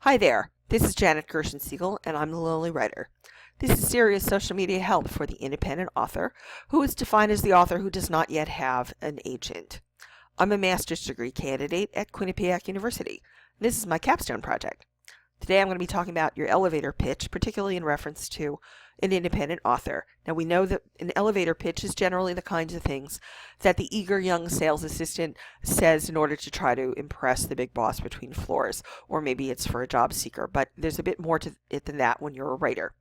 Hi there, this is Janet Gershensiegel, and I'm the Lonely Writer. This is serious social media help for the independent author, who is defined as the author who does not yet have an agent. I'm a master's degree candidate at Quinnipiac University. This is my capstone project. Today I'm going to be talking about your elevator pitch, particularly in reference to an independent author. Now we know that an elevator pitch is generally the kinds of things that the eager young sales assistant says in order to try to impress the big boss between floors, or maybe it's for a job seeker, but there's a bit more to it than that when you're a writer.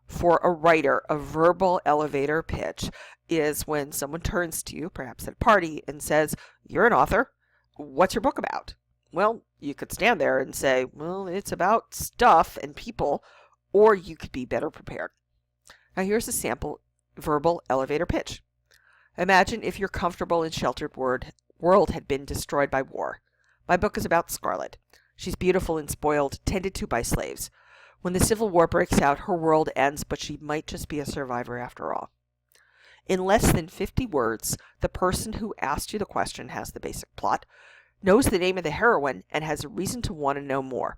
For a writer, a verbal elevator pitch is when someone turns to you, perhaps at a party, and says, "You're an author. What's your book about?" Well, you could stand there and say, "Well, it's about stuff and people," or you could be better prepared. Now here's a sample verbal elevator pitch. Imagine if your comfortable and sheltered world had been destroyed by war. My book is about Scarlet. She's beautiful and spoiled, tended to by slaves. When the Civil War breaks out, her world ends, but she might just be a survivor after all. In less than 50 words, the person who asked you the question has the basic plot, knows the name of the heroine, and has a reason to want to know more.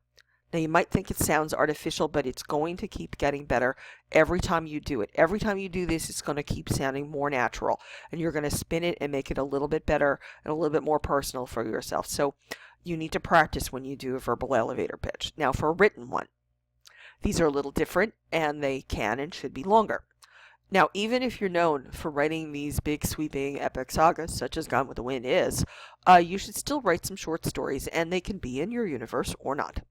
Now, you might think it sounds artificial, but it's going to keep getting better every time you do it. Every time you do this, it's going to keep sounding more natural, and you're going to spin it and make it a little bit better and a little bit more personal for yourself. So you need to practice when you do a verbal elevator pitch. Now, for a written one, these are a little different, and they can and should be longer. Now, even if you're known for writing these big, sweeping, epic sagas, such as Gone with the Wind is, you should still write some short stories, and they can be in your universe or not.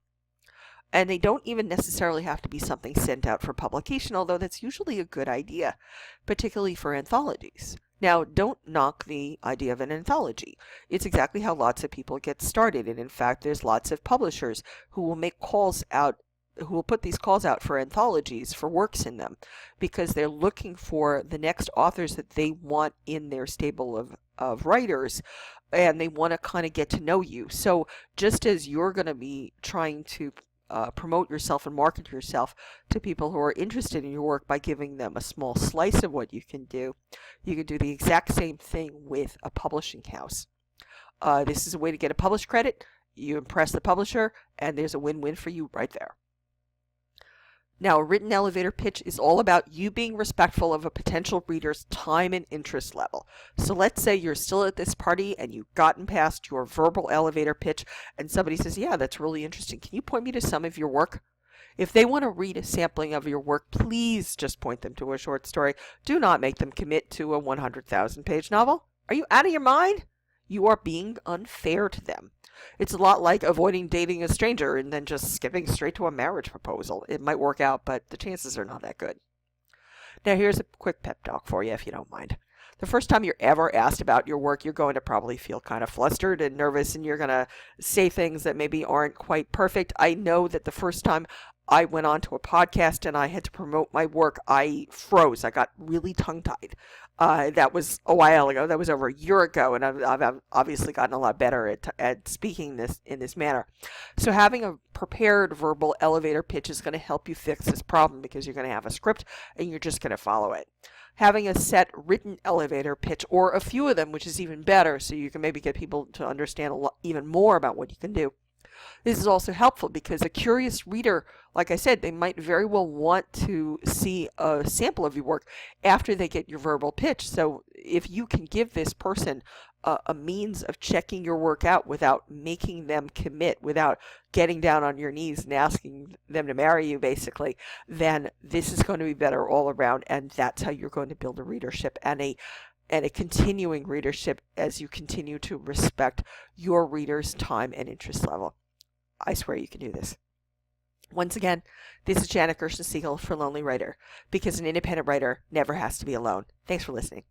And they don't even necessarily have to be something sent out for publication, although that's usually a good idea, particularly for anthologies. Now, don't knock the idea of an anthology. It's exactly how lots of people get started, and in fact, there's lots of publishers who will make calls out, who will put these calls out for anthologies, for works in them, because they're looking for the next authors that they want in their stable of writers, and they want to kind of get to know you. So just as you're going to be trying to promote yourself and market yourself to people who are interested in your work by giving them a small slice of what you can do the exact same thing with a publishing house. This is a way to get a published credit. You impress the publisher, and there's a win-win for you right there. Now, a written elevator pitch is all about you being respectful of a potential reader's time and interest level. So let's say you're still at this party and you've gotten past your verbal elevator pitch and somebody says, "Yeah, that's really interesting. Can you point me to some of your work?" If they want to read a sampling of your work, please just point them to a short story. Do not make them commit to a 100,000 page novel. Are you out of your mind? You are being unfair to them. It's a lot like avoiding dating a stranger and then just skipping straight to a marriage proposal. It might work out, but the chances are not that good. Now here's a quick pep talk for you if you don't mind. The first time you're ever asked about your work, you're going to probably feel kind of flustered and nervous, and you're going to say things that maybe aren't quite perfect. I know that the first time I went on to a podcast and I had to promote my work, I froze. I got really tongue-tied. That was a while ago. That was over a year ago, and I've obviously gotten a lot better at speaking this in this manner. So having a prepared verbal elevator pitch is going to help you fix this problem because you're going to have a script and you're just going to follow it. Having a set written elevator pitch, or a few of them, which is even better, so you can maybe get people to understand even more about what you can do. This is also helpful because a curious reader, like I said, they might very well want to see a sample of your work after they get your verbal pitch. So if you can give this person a means of checking your work out without making them commit, without getting down on your knees and asking them to marry you, basically, then this is going to be better all around, and that's how you're going to build a readership and a continuing readership as you continue to respect your reader's time and interest level. I swear you can do this. Once again, this is Janet Gershensiegel for Lonely Writer, because an independent writer never has to be alone. Thanks for listening.